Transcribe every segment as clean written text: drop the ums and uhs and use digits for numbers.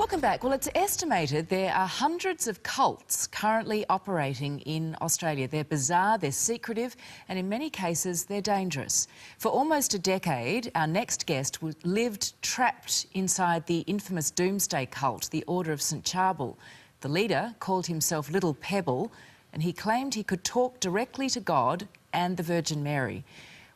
Welcome back. Well, it's estimated there are hundreds of cults currently operating in Australia. They're bizarre, they're secretive, and in many cases, they're dangerous. For almost a decade, our next guest lived trapped inside the infamous doomsday cult, the Order of St Charbel. The leader called himself Little Pebble, and he claimed he could talk directly to God and the Virgin Mary.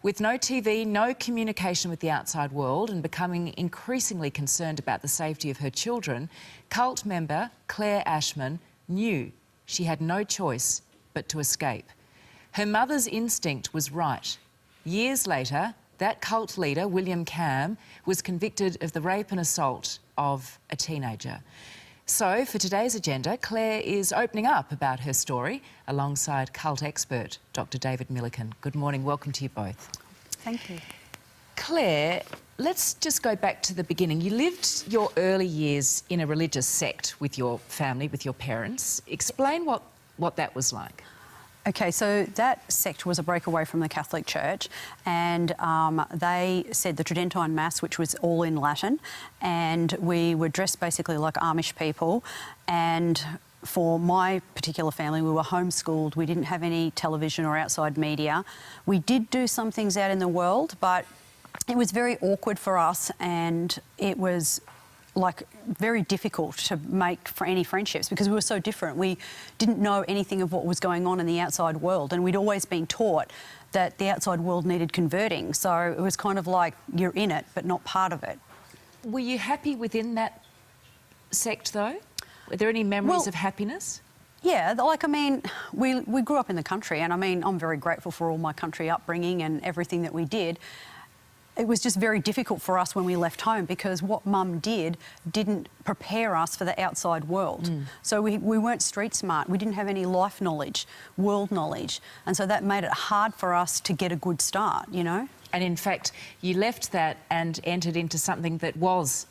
With no TV, no communication with the outside world, and becoming increasingly concerned about the safety of her children, cult member Claire Ashman knew she had no choice but to escape. Her mother's instinct was right. Years later, that cult leader, William Cam, was convicted of the rape and assault of a teenager. So, for today's agenda, Claire is opening up about her story alongside cult expert Dr. David Milliken. Good morning, welcome to you both. Thank you. Claire, let's just go back to the beginning. You lived your early years in a religious sect with your family, with your parents. Explain what that was like. Okay, so that sect was a breakaway from the Catholic Church, and they said the Tridentine Mass, which was all in Latin, and we were dressed basically like Amish people. And for my particular family, we were homeschooled. We didn't have any television or outside media. We did do some things out in the world, but it was very awkward for us, and it was like very difficult to make for any friendships because we were so different. We didn't know anything of what was going on in the outside world, and we'd always been taught that the outside world needed converting. So it was kind of like you're in it but not part of it. Were you happy within that sect though? Were there any memories of happiness? Yeah, like, I mean, we grew up in the country, and I mean, I'm very grateful for all my country upbringing and everything that we did. It was just very difficult for us when we left home because what Mum didn't prepare us for the outside world. So we weren't street smart. We didn't have any life knowledge, world knowledge. And so that made it hard for us to get a good start, you know? And in fact, you left that and entered into something that was,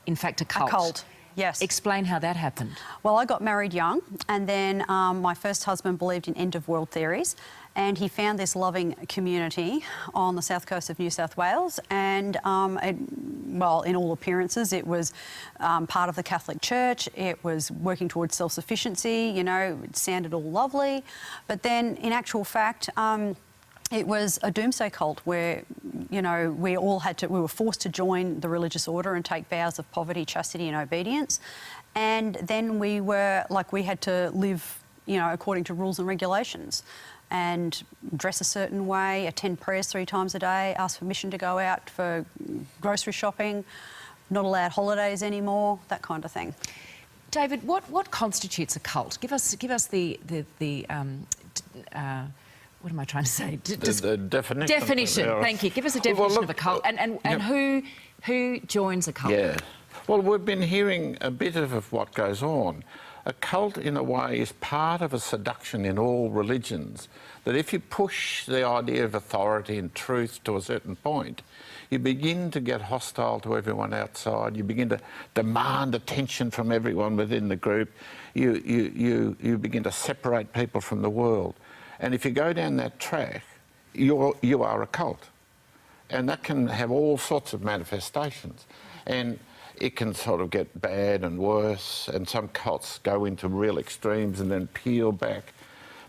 in fact, a cult. A cult, yes. Explain how that happened. Well, I got married young, and then my first husband believed in end-of-world theories, and he found this loving community on the south coast of New South Wales, and well, in all appearances, it was part of the Catholic Church. It was working towards self-sufficiency, you know, it sounded all lovely. But then, in actual fact, it was a doomsday cult where, you know, we were forced to join the religious order and take vows of poverty, chastity and obedience. And then we had to live, you know, according to rules and regulations, and dress a certain way, attend prayers 3 times a day, ask permission to go out for grocery shopping, not allowed holidays anymore, that kind of thing. David, what constitutes a cult? Give us the what am I trying to say? The definition. Definition. Thank you. Give us a definition of a cult, and who joins a cult? Yeah. Well, we've been hearing a bit of what goes on. A cult, in a way, is part of a seduction in all religions, that if you push the idea of authority and truth to a certain point, you begin to get hostile to everyone outside, you begin to demand attention from everyone within the group, you begin to separate people from the world. And if you go down that track, you are a cult. And that can have all sorts of manifestations. And it can sort of get bad and worse, and some cults go into real extremes and then peel back.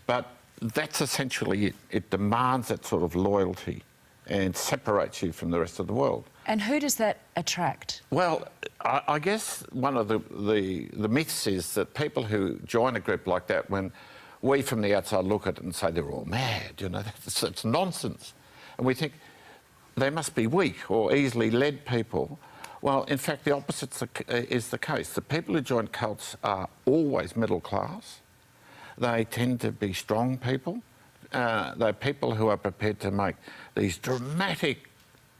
But that's essentially it. It demands that sort of loyalty and separates you from the rest of the world. And who does that attract? Well, I guess one of the myths is that people who join a group like that, when we from the outside look at it and say they're all mad, you know, it's nonsense. And we think they must be weak or easily led people. Well, in fact, the opposite is the case. The people who join cults are always middle class. They tend to be strong people. They're people who are prepared to make these dramatic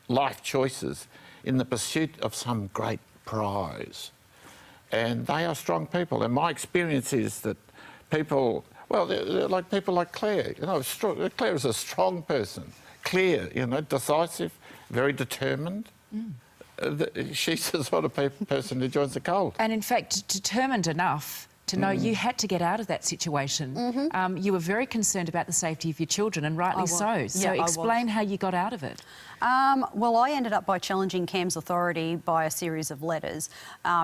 life choices in the pursuit of some great prize. And they are strong people. And my experience is that people, well, they're like people like Claire. You know, Claire is a strong person, clear, you know, decisive, very determined. She's the sort of person who joins the cult. And in fact, determined enough to know you had to get out of that situation. You were very concerned about the safety of your children, and rightly so. So explain how you got out of it. Well, I ended up by challenging Cam's authority by a series of letters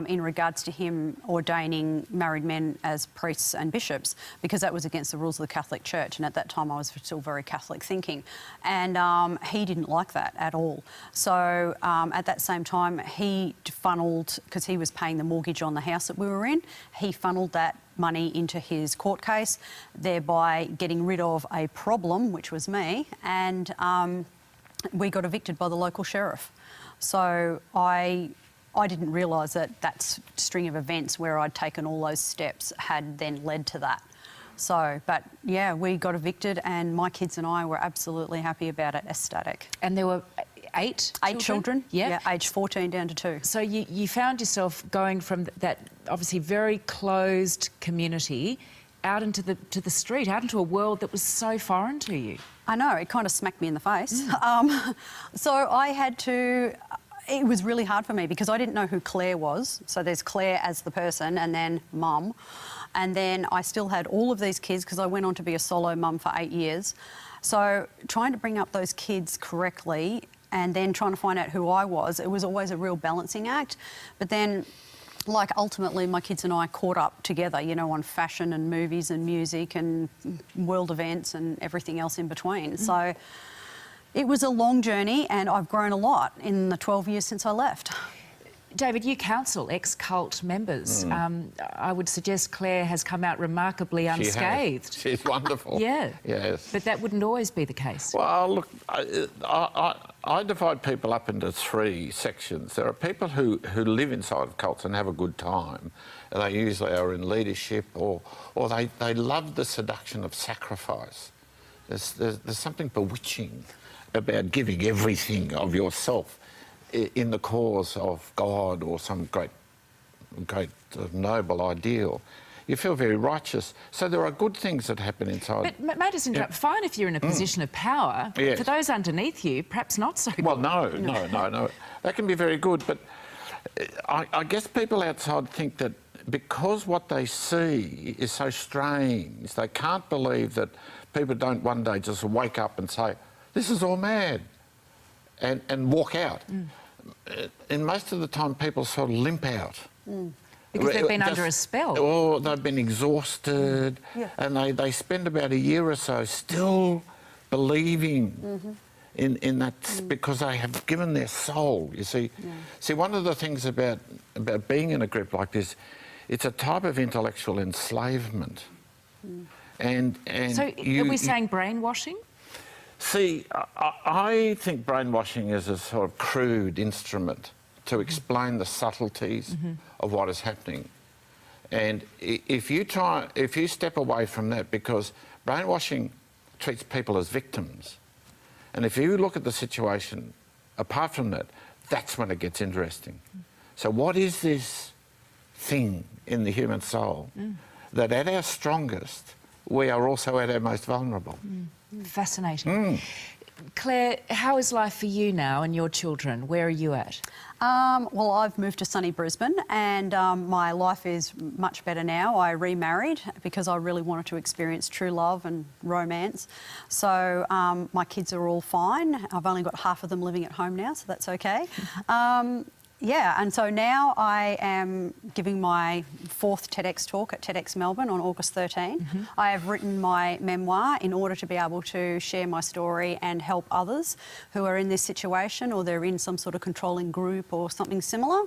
in regards to him ordaining married men as priests and bishops, because that was against the rules of the Catholic Church, and at that time I was still very Catholic thinking, and he didn't like that at all. So at that same time he funneled, because he was paying the mortgage on the house that we were in, he funneled that money into his court case, thereby getting rid of a problem, which was me, and we got evicted by the local sheriff. So I didn't realise that string of events where I'd taken all those steps had then led to that. So, but yeah, we got evicted, and my kids and I were absolutely happy about it, ecstatic. And there were eight children? Yeah, age 14 down to 2. So you found yourself going from that obviously very closed community out into the street, out into a world that was so foreign to you. I know, it kind of smacked me in the face. So I had to... It was really hard for me because I didn't know who Claire was. So there's Claire as the person, and then Mum. And then I still had all of these kids because I went on to be a solo mum for 8 years. So trying to bring up those kids correctly and then trying to find out who I was, it was always a real balancing act. But then, like, ultimately my kids and I caught up together, you know, on fashion and movies and music and world events and everything else in between. So it was a long journey, and I've grown a lot in the 12 years since I left. David, you counsel ex-cult members. I would suggest Claire has come out remarkably unscathed. She's wonderful. Yeah. Yes. But that wouldn't always be the case. Well, look, I divide people up into 3 sections. There are people who live inside of cults and have a good time. They usually are in leadership, or they love the seduction of sacrifice. There's something bewitching about giving everything of yourself in the cause of God or some great noble ideal. You feel very righteous. So there are good things that happen inside. But may I just interrupt? Fine if you're in a position of power. Yes. For those underneath you, perhaps not so good. Well, no. That can be very good, but I guess people outside think that because what they see is so strange, they can't believe that people don't one day just wake up and say, this is all mad, and walk out. And most of the time people sort of limp out. Because they've been under a spell. Or they've been exhausted, and they spend about a year or so still believing in that, because they have given their soul, you see. See, one of the things about being in a group like this, it's a type of intellectual enslavement. And so are we saying brainwashing? See, I think brainwashing is a sort of crude instrument to explain the subtleties of what is happening. And if you step away from that, because brainwashing treats people as victims, and if you look at the situation apart from that, that's when it gets interesting. So what is this thing in the human soul that at our strongest, we are also at our most vulnerable? Fascinating. Claire, how is life for you now and your children? Where are you at? Well, I've moved to sunny Brisbane, and my life is much better now. I remarried because I really wanted to experience true love and romance. So my kids are all fine. I've only got half of them living at home now, so that's okay. Yeah, and so now I am giving my 4th TEDx talk at TEDx Melbourne on August 13. I have written my memoir in order to be able to share my story and help others who are in this situation, or they're in some sort of controlling group or something similar.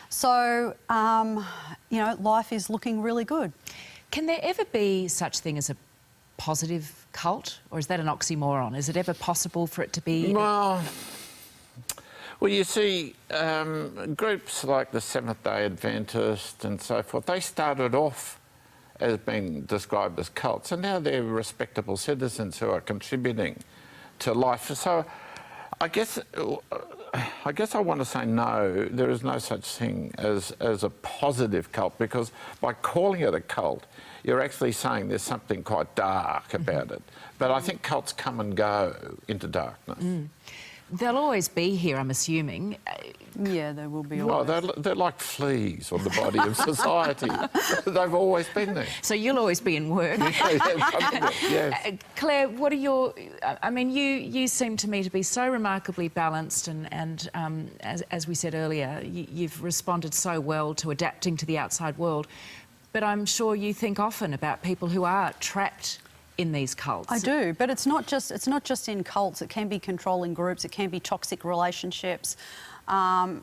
So, you know, life is looking really good. Can there ever be such thing as a positive cult, or is that an oxymoron? Is it ever possible for it to be... Well, you see, groups like the Seventh-day Adventist and so forth, they started off as being described as cults, and now they're respectable citizens who are contributing to life. So I guess I want to say no, there is no such thing as a positive cult, because by calling it a cult, you're actually saying there's something quite dark about it. But I think cults come and go into darkness. They'll always be here, I'm assuming. Yeah, there will be Well, always. they're like fleas on the body of society. They've always been there. So you'll always be in work. Yes. Claire, what are your... I mean, you seem to me to be so remarkably balanced and as we said earlier, you've responded so well to adapting to the outside world. But I'm sure you think often about people who are trapped in these cults. I do, but it's not just in cults. It can be controlling groups. It can be toxic relationships. So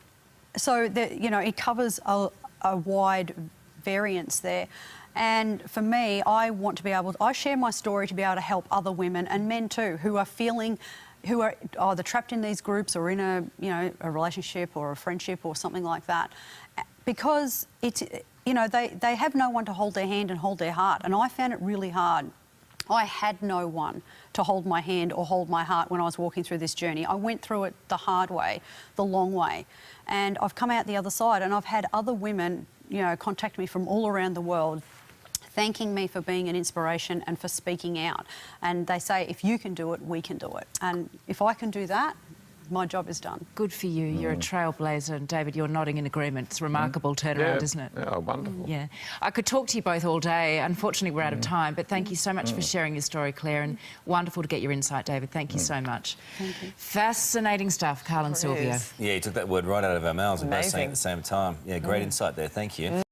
it covers a wide variance there. And for me, I want to be able to... I share my story to be able to help other women and men too who are either trapped in these groups or in a relationship or a friendship or something like that, because they have no one to hold their hand and hold their heart. And I found it really hard. I had no one to hold my hand or hold my heart when I was walking through this journey. I went through it the hard way, the long way, and I've come out the other side, and I've had other women, contact me from all around the world thanking me for being an inspiration and for speaking out. And they say, if you can do it, we can do it. And if I can do that, my job is done. Good for you. You're a trailblazer. And David, you're nodding in agreement. It's a remarkable turnaround, isn't it? Yeah, wonderful. Yeah. I could talk to you both all day. Unfortunately, we're out of time. But thank you so much for sharing your story, Claire, and wonderful to get your insight, David. Thank you so much. Thank you. Fascinating stuff, Carl and Sylvia. Yeah, you took that word right out of our mouths and both saying it at Amazing. the same time. Yeah, great insight there. Thank you.